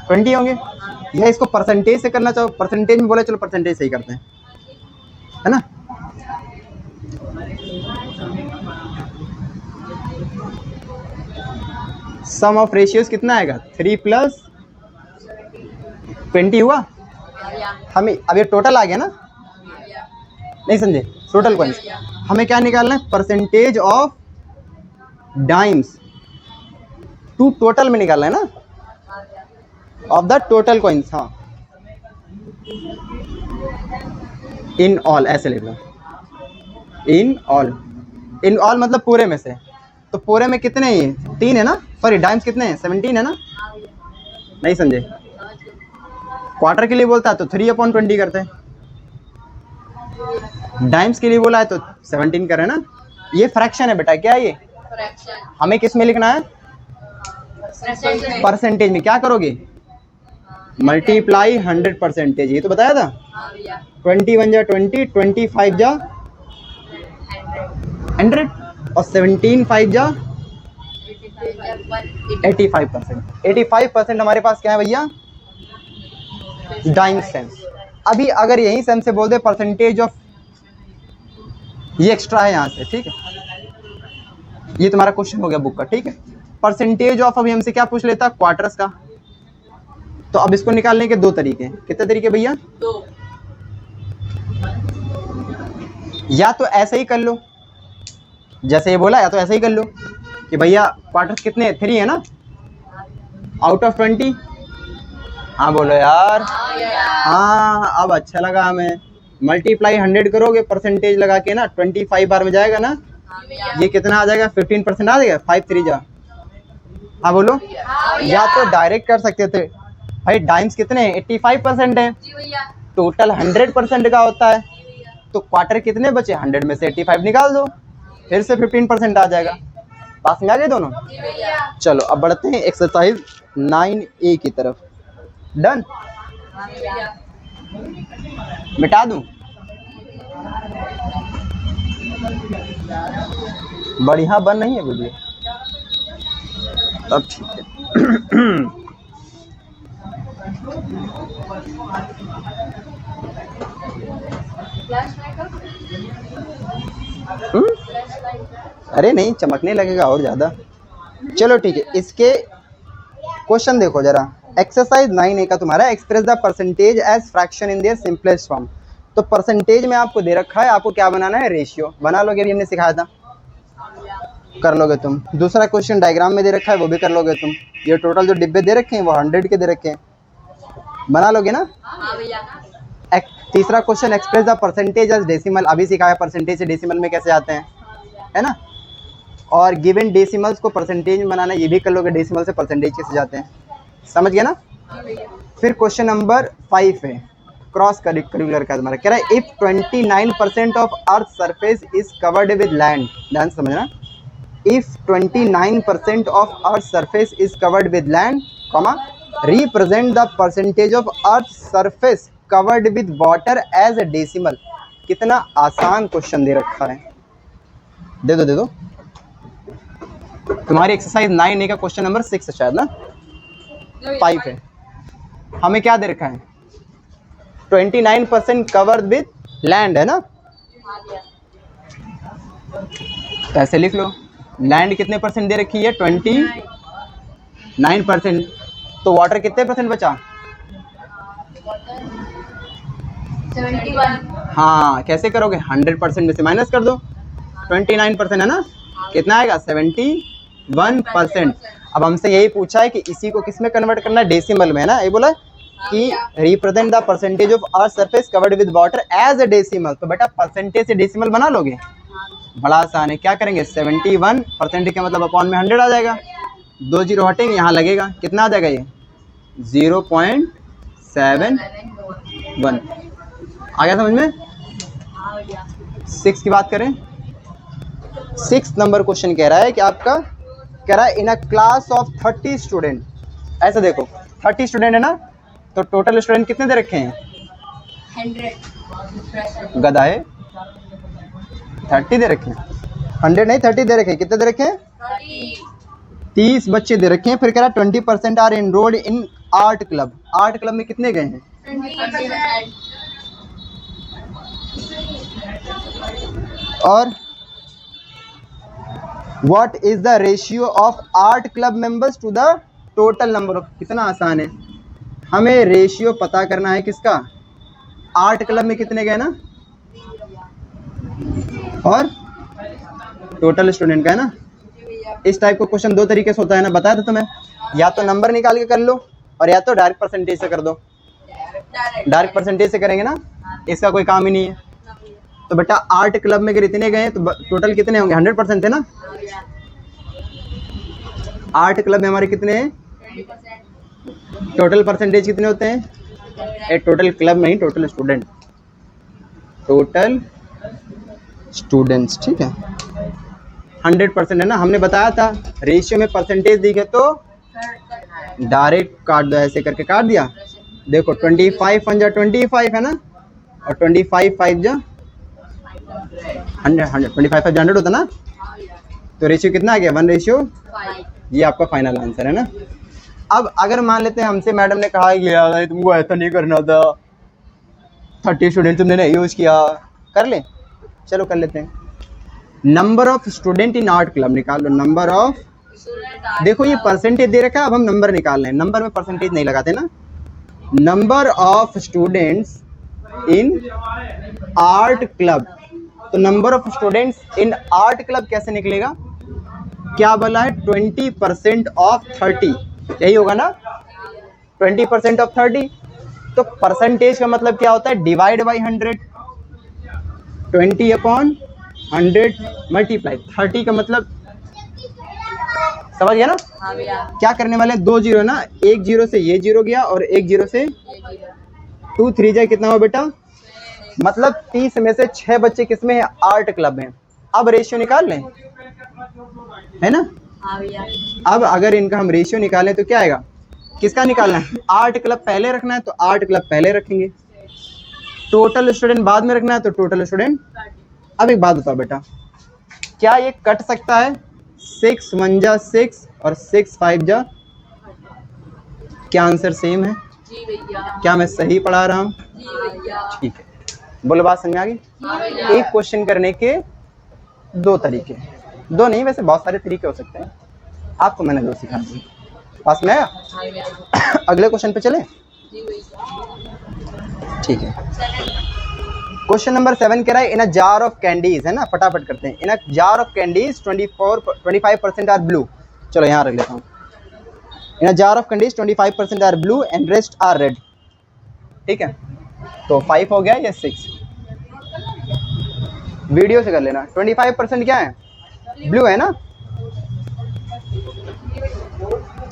20 होंगे। या इसको परसेंटेज से करना चाहो, परसेंटेज में बोले, चलो परसेंटेज से ही करते हैं, है ना। सम ऑफ रेशियोज कितना आएगा? 3 + 20 हुआ। हमें अब ये टोटल आ गया ना, नहीं समझे? टोटल कॉइन्स हमें क्या निकालना है? Percentage of dimes to total में निकालना है ना, ऑफ द टोटल कॉइन्स। हाँ, इन ऑल ऐसे लिख लो, इन ऑल। इन ऑल मतलब पूरे में से। तो पूरे में कितने हैं? ये 3 है ना। सॉरी, डाइम्स कितने हैं? 17 है ना। नहीं समझे? क्वार्टर के लिए बोलता है तो 3/20 करते हैं, डाइम्स के लिए बोला है तो 17 करें ना। ये फ्रैक्शन है बेटा, क्या है ये? हमें किस में लिखना है? परसेंटेज में। क्या करोगे? मल्टीप्लाई 100%। ये तो बताया था। 21 जा 20, 25 जा 100 और 17 5 जा 85%। 85% हमारे पास क्या है भैया? Dime cents. अभी अगर यही से हमसे बोल दे परसेंटेज ऑफ, ये एक्स्ट्रा है यहाँ से, ठीक है, ये तुम्हारा क्वेश्चन हो गया बुक का, ठीक है। परसेंटेज ऑफ अभी हमसे क्या पूछ लेता? क्वार्टर्स का। तो अब इसको निकालने के 2 तरीके हैं। कितने तरीके भैया? 2। या तो ऐसे ही कर लो, जैसे ये बोला, या तो ऐसे ही कर लो कि भैया क्वार्टर्स कितने? 3 है ना, आउट ऑफ 20। हाँ बोलो यार। हाँ, अब अच्छा लगा हमें। मल्टीप्लाई 100 करोगे परसेंटेज लगा के ना, 25 बार में जाएगा ना। ये कितना आ जाएगा? 15% आ जाएगा। 5 3 जा। हाँ बोलो। या तो डायरेक्ट कर सकते थे भाई, डाइम्स कितने हैं? 85% है, टोटल 100% का होता है, तो क्वार्टर कितने बचे? 100 में से 85 निकाल दो, फिर से 15% आ जाएगा। पास में आ गए दोनों। चलो अब बढ़ते हैं एक्सरसाइज 9A की तरफ। डन। मिटा दूं? बढ़िया बन नहीं है वीडियो? तब ठीक है। अरे नहीं, चमकने लगेगा और ज्यादा। चलो ठीक है, इसके क्वेश्चन देखो जरा। एक्सरसाइज 9A का तुम्हारा, express the percentage as fraction in their simplest form. तो परसेंटेज में आपको दे रखा है, आपको क्या बनाना है? रेशियो। बना लोगे? अभी हमने सिखाया था, कर लोगे तुम। दूसरा क्वेश्चन डायग्राम में दे रखा है, वो भी कर लोगे तुम। ये टोटल जो डिब्बे दे रखे हैं वो 100 के दे रखे हैं, बना लोगे ना। तीसरा question, express the percentage as decimal. अभी सिखाया परसेंटेज से डेसिमल में कैसे आते हैं, है ना। और गिवन डेसिमल्स को परसेंटेज में बनाना, ये भी कर लोगे। डेसिमल से परसेंटेज कैसे जाते हैं, समझ गया ना। फिर क्वेश्चन नंबर 5 है, क्रॉस करिकुलर का तुम्हारा। कह रहा है if 29% of earth surface is covered with land. ध्यान से समझना, if 29% of earth surface is covered with land, comma, represent the percentage of earth surface covered with water as a decimal. कितना आसान क्वेश्चन दे रखा है। दे दो तुम्हारी एक्सरसाइज 9A का क्वेश्चन नंबर 6 है शायद ना, 5 है। हमें क्या दे रखा है? 29% कवर्ड विद लैंड, है ना। ऐसे लिख लो, लैंड कितने परसेंट दे रखी है? 29%। तो वाटर कितने परसेंट बचा? 71। हाँ, कैसे करोगे? 100% में से माइनस कर दो, 29% है ना, कितना आएगा? 71%। अब हमसे यही पूछा है कि इसी को किस में कन्वर्ट करना है? डेसिमल में, है ना। ये बोला कि represent the percentage of earth surface covered with water as a decimal. तो बेटा परसेंटेज से डेसिमल बना लोगे, बड़ा आसान है। क्या करेंगे? 71% का मतलब अपॉन में 100 आ जाएगा, 2 जीरो हटेंगे, यहाँ लगेगा, कितना आ जाएगा? ये 0.71 आ गया समझ में? 6 की बात करें, 6 नंबर क्वेश्चन कह रहा है कि आपका कह रहा है in a class of 30 student. ऐसा देखो 30 स्टूडेंट है ना, तो टोटल स्टूडेंट कितने दे रखे हैं? 100। गधा है, 30 दे रखे हैं, 100 नहीं 30 दे रखे हैं। कितने दे रखे हैं? 30 बच्चे दे रखे हैं। फिर कह रहा है 20% are enrolled in art club. Art club में कितने गए हैं? 20%। और what is the ratio of art club members to the total number of. कितना आसान है, हमें रेशियो पता करना है किसका? आर्ट क्लब में कितने गए ना, और टोटल स्टूडेंट का, है ना। इस टाइप का क्वेश्चन 2 तरीके से होता है ना, बताया था तुम्हें। या तो नंबर निकाल के कर लो, और या तो डायरेक्ट परसेंटेज से कर दो। डायरेक्ट परसेंटेज से करेंगे ना, इसका कोई काम ही नहीं है। तो बेटा आर्ट क्लब में अगर इतने गए तो टोटल कितने होंगे? 100% है ना। आर्ट क्लब में हमारे कितने हैं? 20%। टोटल परसेंटेज कितने होते हैं? टोटल क्लब नहीं, टोटल स्टूडेंट, टोटल स्टूडेंट्स, ठीक है। 100% है ना। हमने बताया था रेशियो में परसेंटेज दिखे तो डायरेक्ट काट दो, ऐसे करके काट दिया। देखो 25 1 जा 25 है ना, और 25 5 जा 100, 25 5 100 होता ना, तो रेशियो कितना आ गया? 1:5। ये आपका फाइनल आंसर है ना। अब अगर मान लेते हैं हमसे मैडम ने कहा कि यार तुमको ऐसा नहीं करना था, 30 स्टूडेंट तुमने नहीं यूज किया, कर ले, चलो कर लेते हैं। Number of student in art club निकाल लो। नंबर ऑफ, देखो ये परसेंटेज दे रखा है, अब हम नंबर निकाल रहे हैं, नंबर में परसेंटेज नहीं लगाते ना। Number of students in art club, तो number of students in art club कैसे निकलेगा? क्या बोला है? 20% ऑफ 30, यही होगा ना, 20% ऑफ 30। तो परसेंटेज का मतलब क्या होता है? डिवाइड बाई 100, 20/100 मल्टीप्लाई 30 का मतलब, समझ गया ना? क्या करने वाले? 2 जीरो ना, 1 जीरो से ये जीरो गया और 1 जीरो से 2 3 जाए, कितना हुआ बेटा? मतलब 30 में से 6 बच्चे किसमें है? आर्ट क्लब में। अब रेशियो निकाल लें, है ना। अब अगर इनका हम रेशियो निकालें तो क्या आएगा? किसका निकालना है? आर्ट क्लब पहले रखना है तो आर्ट क्लब पहले रखेंगे, टोटल स्टूडेंट बाद में रखना है तो टोटल स्टूडेंट। अब एक बात बताओ बेटा, क्या ये कट सकता है? 6 1 जा 6 और 6 5 जा, क्या आंसर सेम है? जी भैया। क्या मैं सही पढ़ा रहा हूँ? जी भैया। ठीक है, बोलो बात समझ आ गई? एक क्वेश्चन करने के 2 तरीके, 2 नहीं वैसे बहुत सारे तरीके हो सकते हैं, आपको मैंने 2 सिखा दिए। पास में आया? अगले क्वेश्चन पे चले? ठीक है, क्वेश्चन नंबर 7 कह रहा है in a jar of candies, है ना, फटाफट करते हैं। In a jar of candies 25% are blue. चलो यहाँ रख लेता हूँ। In a jar of candies 25% are blue and rest are red, ठीक है। तो 5 हो गया या 6? वीडियो से कर लेना। 25% क्या है? ब्लू है ना,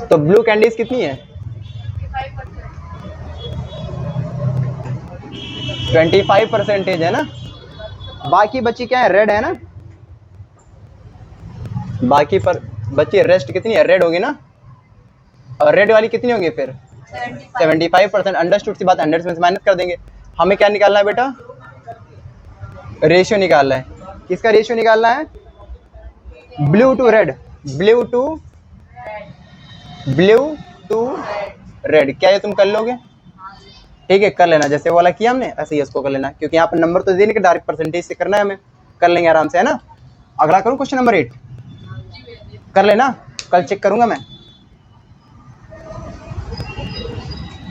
तो ब्लू कैंडीज कितनी है? 25% है ना। बाकी बची क्या है? रेड है ना। बाकी पर बची रेस्ट कितनी है? रेड होगी ना, और रेड वाली कितनी होगी फिर? 75%। अंडरस्टूड सी बात, 100 में से माइनस कर देंगे। हमें क्या निकालना है बेटा? रेशियो निकालना है। किसका रेशियो निकालना है? Blue to red, blue to red. क्या ये तुम कर लोगे? ठीक है, कर लेना, जैसे वाला किया हमने ऐसे ही इसको कर लेना, क्योंकि यहाँ पर नंबर तो देने के डायरेक्ट परसेंटेज से करना है, हमें कर लेंगे आराम से, है ना। अगला करूँ क्वेश्चन नंबर 8? कर लेना, कल चेक करूंगा मैं।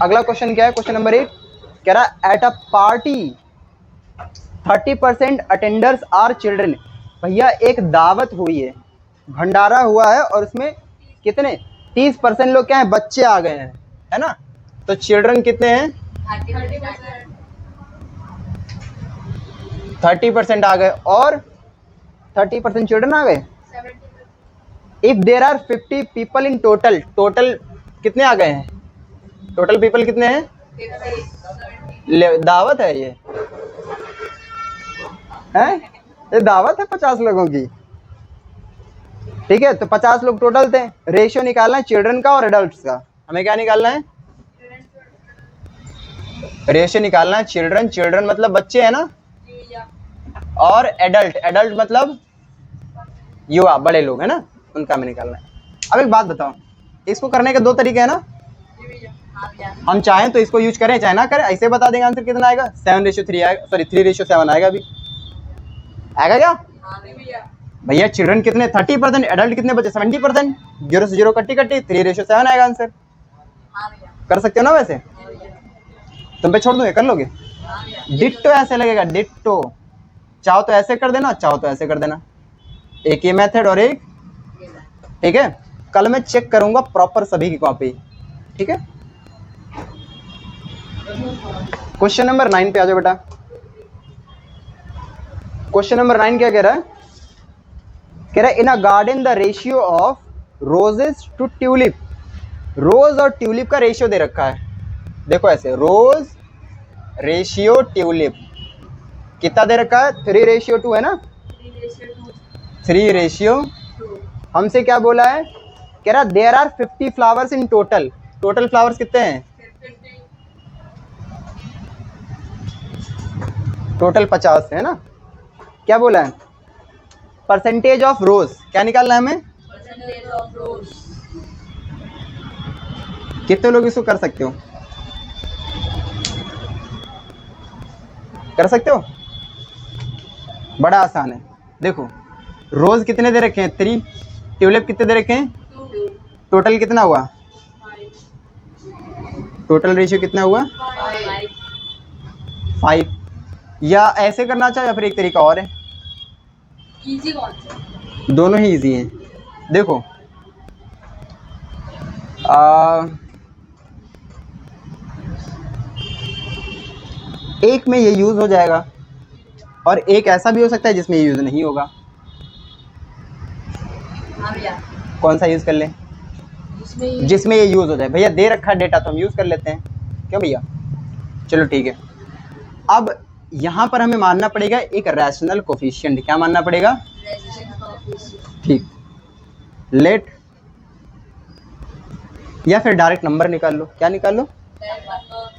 अगला क्वेश्चन क्या है, क्वेश्चन नंबर 8 कह रहा है at a party 30% attenders are children. भैया एक दावत हुई है, भंडारा हुआ है और उसमें कितने 30% लोग क्या है, बच्चे आ गए हैं, है ना। तो चिल्ड्रन कितने हैं, 30% आ गए और 30% चिल्ड्रन आ गए। If there are 50 people in total, total कितने आ गए हैं, टोटल पीपल कितने हैं, दावत है ये है, ये दावत है 50 लोगों की, ठीक है। तो 50 लोग टोटल थे, रेशियो निकालना है चिल्ड्रन का और एडल्ट्स का। हमें क्या निकालना है, रेशियो निकालना है चिल्ड्रन, चिल्ड्रन मतलब बच्चे है ना, और एडल्ट, एडल्ट मतलब युवा, बड़े लोग है ना, उनका हमें निकालना है। अब एक बात बताओ, इसको करने के दो तरीके हैं ना, हम चाहें तो इसको यूज करें चाहे ना करें, ऐसे बता देंगे आंसर कितना आएगा, 7:3 आएगा, सॉरी 3:7 आएगा, अभी आएगा क्या भैया। चिल्ड्रन कितने 30%, एडल्ट कितने बचे 70%, 0 से 0 कट्टी कट्टी 3:7 आएगा आंसर। कर सकते हो ना, वैसे तुम पे छोड़ दूंगे, कर लोगे। डिट्टो ऐसे लगेगा, डिट्टो, चाहो तो ऐसे कर देना, चाहो तो ऐसे कर देना, एक ये मेथड और एक, ठीक है। कल मैं चेक करूंगा प्रॉपर सभी की कॉपी, ठीक है। क्वेश्चन नंबर 9 पे आ जाओ बेटा। क्वेश्चन नंबर 9 क्या कह रहा है, कह रहा है in a garden the ratio of roses to tulip, rose और ट्यूलिप का रेशियो दे रखा है, देखो ऐसे, रोज रेशियो ट्यूलिप कितना दे रखा है, 3:2 है ना, 3:2। हमसे क्या बोला है, कह रहा there are 50 flowers in total, total flowers कितने हैं, टोटल 50 है ना। क्या बोला है, परसेंटेज ऑफ रोज, क्या निकालना है हमें, कितने लोग इसको कर सकते हो, कर सकते हो, बड़ा आसान है। देखो रोज कितने दे रखे हैं 3, ट्यूलिप कितने दे रखे हैं, टोटल कितना हुआ, टोटल रेशियो कितना हुआ 5। या ऐसे करना चाहो या फिर एक तरीका और है, इजी कौन सा, दोनों ही इजी हैं। देखो एक में ये यूज हो जाएगा और एक ऐसा भी हो सकता है जिसमें ये यूज नहीं होगा। कौन सा यूज कर लें, जिसमें ये यूज हो जाए। भैया दे रखा डेटा तो हम यूज कर लेते हैं, क्यों भैया, चलो ठीक है। अब यहाँ पर हमें मानना पड़ेगा एक रैशनल कोफिशिएंट, क्या मानना पड़ेगा, ठीक, लेट, या फिर डायरेक्ट नंबर निकाल लो, क्या निकाल लो,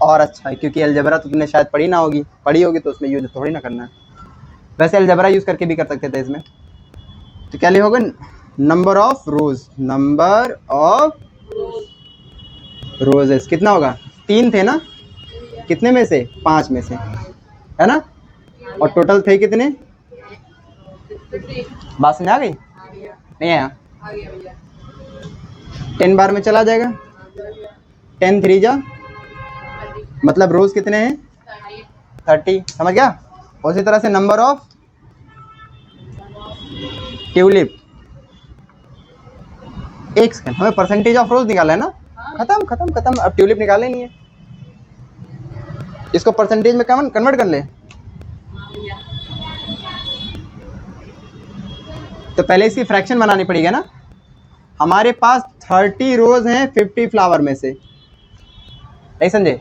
और अच्छा है क्योंकि अलजेब्रा तो तुमने शायद पढ़ी ना होगी, पढ़ी होगी तो उसमें यूज थोड़ी ना करना है, वैसे अलजेब्रा यूज करके भी कर सकते थे इसमें। तो क्या लिखोगे, number of rose, number of roses कितना होगा, 3 थे ना, कितने में से 5 में से, है ना, और टोटल थे कितने, बात समझ आ गई, नहीं आया, 10 बार में चला जाएगा, 10 3 जा, मतलब रोज कितने हैं 30, समझ गया। उसी तरह से नंबर ऑफ ट्यूलिप, एक सेकंड, हमें परसेंटेज ऑफ रोज निकाला है ना, खत्म खत्म खत्म, अब ट्यूलिप निकाले नहीं है, इसको परसेंटेज में कन्वर्ट कर ले। तो पहले इसकी फ्रैक्शन बनानी पड़ेगी ना, हमारे पास 30 रोज हैं 50 फ्लावर में से, नहीं समझे।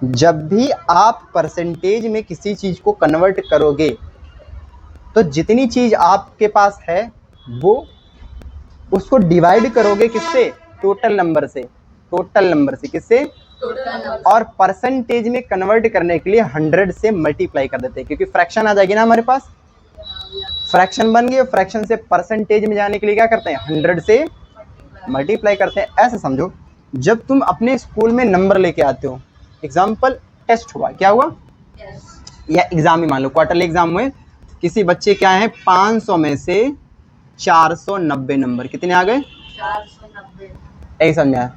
जब भी आप परसेंटेज में किसी चीज को कन्वर्ट करोगे तो जितनी चीज आपके पास है वो उसको डिवाइड करोगे किससे, टोटल नंबर से, टोटल नंबर से, किससे, और परसेंटेज में कन्वर्ट करने के लिए 100 से मल्टीप्लाई कर देते हैं, क्योंकि फ्रैक्शन आ जाएगी ना हमारे पास, फ्रैक्शन बन गई, फ्रैक्शन से परसेंटेज में जाने के लिए क्या करते हैं, 100 से मल्टीप्लाई करते हैं। ऐसे समझो, जब तुम अपने स्कूल में नंबर लेके आते हो, एग्जाम्पल टेस्ट हुआ, क्या हुआ, या एग्जाम ही मान लो, क्वार्टरली एग्जाम हुए, किसी बच्चे क्या है 500 में से 490 नंबर कितने आ गए, 490, यही समझा,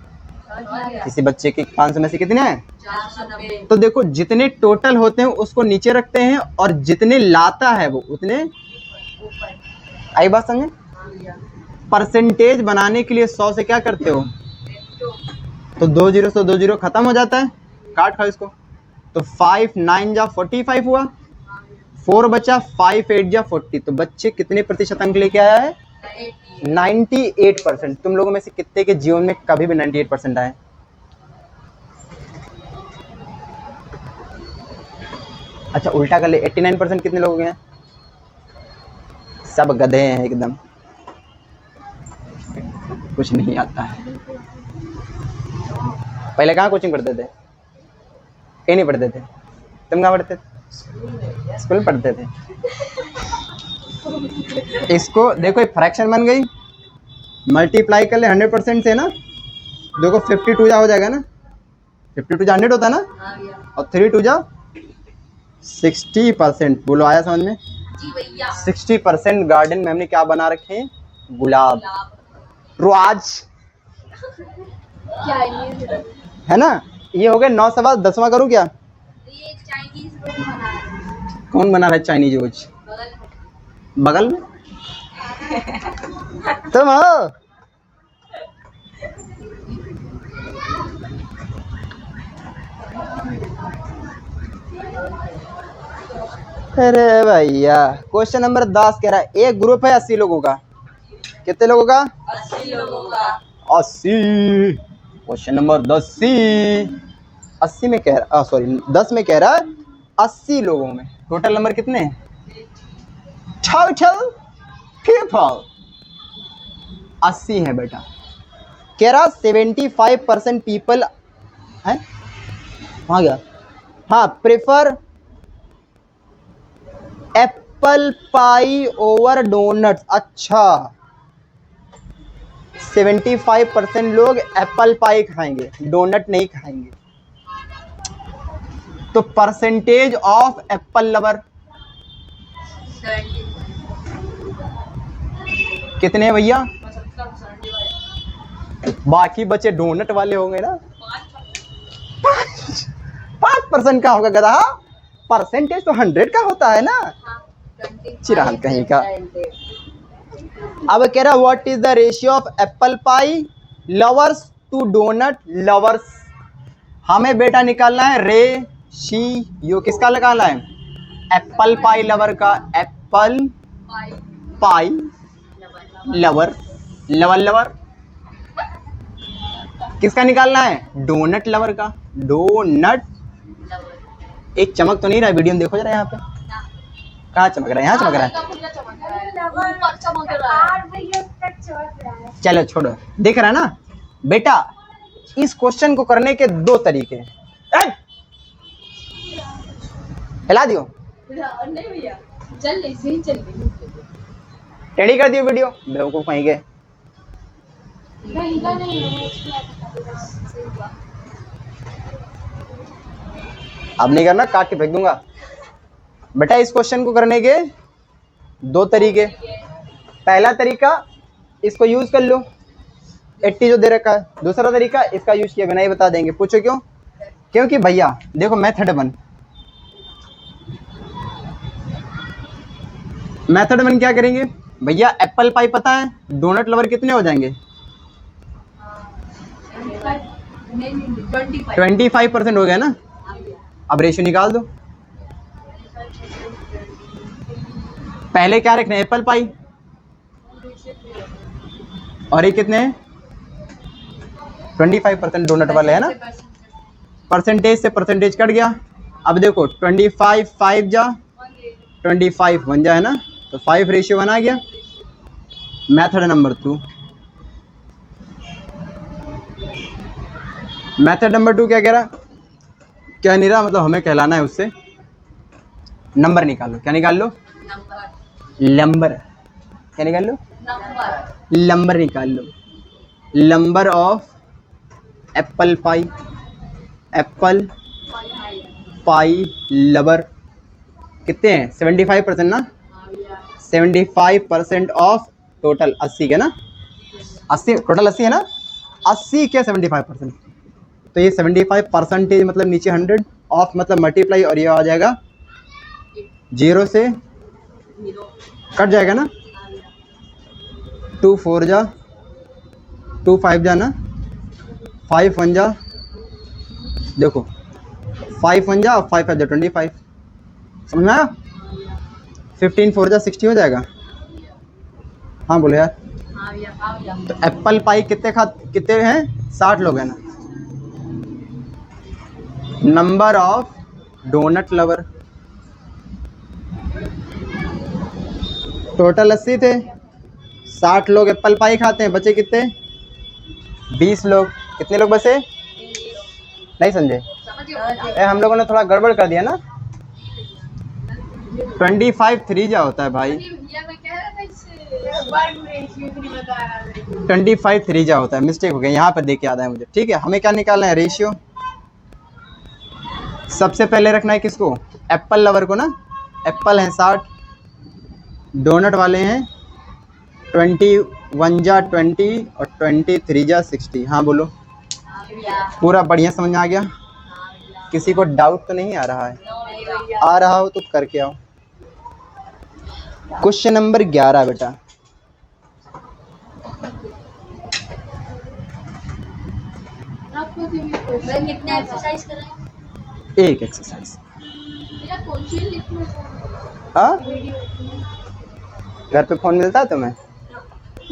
किसी बच्चे के 500 में से कितने हैं? 490। तो देखो जितने टोटल होते हैं उसको नीचे रखते हैं और जितने लाता है वो उतने। ऊपर। आई बात समझे? परसेंटेज बनाने के लिए 100 से क्या करते हो? तो 2 जीरो से 2 जीरो खत्म हो जाता है, काट खाओ इसको। तो 5 9 जा 45 हुआ, 4 बचा, 5 8 जा 40। तो बच्चे कितने प्रतिशत अंक लेके आया है? 98%। तुम लोगों में से कितने के जीवन में कभी भी 98% आए? अच्छा उल्टा कर ले, 89% कितने लोग हैं? सब गधे हैं एकदम, कुछ नहीं आता है। पहले कहाँ कोचिंग पढ़ते थे? कहीं नहीं पढ़ते थे। तुम कहाँ पढ़ते थे? स्कूल पढ़ते थे। इसको देखो एक फ्रैक्शन बन गई, मल्टीप्लाई कर ले 100% से ना, देखो 52 जा हो जाएगा ना, 52 जा 100 होता है ना, और 3 2 जा 60%। बोलो आया समझ में? जी भैया। 60% गार्डन में हमने क्या बना रखे हैं? गुलाब, रोज, क्या ये? है ना। ये हो गए 9 सवाल। 10वां करूं क्या? ये चाइनीज रोज बना रहे हैं। कौन बना रहा है चाइनीज रोज? बगल में। बगल में तुम हो। अरे भैया क्वेश्चन नंबर 10 कह रहा है एक ग्रुप है 80 लोगों का। कितने लोगों का? 80 लोगों का। 80। क्वेश्चन नंबर 80 में कह रहा, सॉरी 10 में कह रहा है 80 लोगों में टोटल नंबर कितने हैं? टोटल पीपल 80 है बेटा। कह रहा 75% पीपल है, वहाँ गया, हाँ, prefer apple pie over donuts. अच्छा 75% लोग एप्पल पाई खाएंगे, डोनट नहीं खाएंगे। तो परसेंटेज ऑफ एप्पल लवर 70। कितने हैं भैया? बाकी बचे डोनट वाले होंगे ना। 5% का होगा गधा, परसेंटेज तो 100 का होता है ना। चिराग कहीं का। अब कह रहा what is the ratio of apple pie lovers to donut lovers. हमें बेटा निकालना है रेशियो, किसका निकालना है? एप्पल पाई लवर का। Apple pie lover, lover lover किसका निकालना है? डोनट लवर का। डोनट, एक चमक तो नहीं रहा है वीडियो में, देखो जरा यहाँ पे कहाँ चमक रहा है? यहाँ चमक रहा है। चलो छोड़ो, देख रहा है ना बेटा। इस क्वेश्चन को करने के 2 तरीके हैं। हिला दियो, नहीं भैया चल ले, सही चल ले। टेढ़ी कर दियो वीडियो, बेवकूफ कहीं गए। नहीं अब नहीं करना, काट के फेंक दूंगा बेटा। इस क्वेश्चन को करने के 2 तरीके। पहला तरीका इसको यूज कर लो, 80 जो दे रखा है। दूसरा तरीका इसका यूज किया बिना ही बता देंगे। पूछो क्यों? क्योंकि भैया देखो मेथड 1 क्या करेंगे भैया? एप्पल पाई पता है, डोनट लवर कितने हो जाएंगे? 25% हो गया ना। अब रेशियो निकाल दो। पहले क्या रखना है? एप्पल पाई, और ये कितने हैं? 25% डोनट वाले है ना। परसेंटेज से परसेंटेज कट गया। अब देखो 25 5 जा 25 बन जाए ना, तो 5 रेशियो बना गया। Method number 2। मेथड नंबर 2 क्या कह रहा? क्या नहीं रहा, मतलब हमें कहलाना है उससे। नंबर निकालो। क्या निकाल लो? लंबर। क्या निकाल लो? लंबर निकाल लो। Number of apple pie, apple pie lover कितने हैं? 75% ना। 75% ऑफ टोटल 80 के ना, 80 टोटल 80 है ना, 80 के 75%। तो ये 75% मतलब नीचे 100 ऑफ मतलब मल्टीप्लाई, और ये आ जाएगा 0 से जीरो कट जाएगा ना। 2 4 जा, 2 5 जा ना, 5 1 जा, देखो 5 1 जा और 5 5 जा 25, समझ में आया। 15 4 जा 60 हो जाएगा। हाँ बोलो यार। हाँ भैया हाँ भैया तो एप्पल पाई कितने हैं, 60 लोग हैं ना। Number of donut lover total 80 थे, 60 लोग एप्पल पाई खाते हैं, बचे कितने 20 लोग। कितने लोग बचे, नहीं समझे। समझ गए हम लोगों ने थोड़ा गड़बड़ कर दिया ना। 25 3 जा होता है भाई, भैया मैं कह रहा था इससे वन रेशियो नहीं बता रहा था 25 3 जा होता है, मिस्टेक हो गया, यहाँ पर देख के याद है मुझे। ठीक है, हमें क्या निकालना है, रेशियो। सबसे पहले रखना है किसको, एप्पल लवर को ना। एप्पल हैं 60, डोनट वाले हैं 21 जा 20 और 23 जा 60। हाँ बोलो, हाँ भैया पूरा बढ़िया समझ में आ गया। हाँ भैया किसी को डाउट तो नहीं आ रहा है, नहीं भैया आ रहा हो तो करके आओ। क्वेश्चन नंबर 11 बेटा, आपको मैं कितने एक्सरसाइज करें एक एक्सरसाइज। भैया कौन सी लिखना हाँ, वीडियो घर पे फोन मिलता है तुम्हें,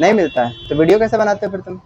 नहीं मिलता है तो वीडियो कैसे बनाते हो फिर तुम।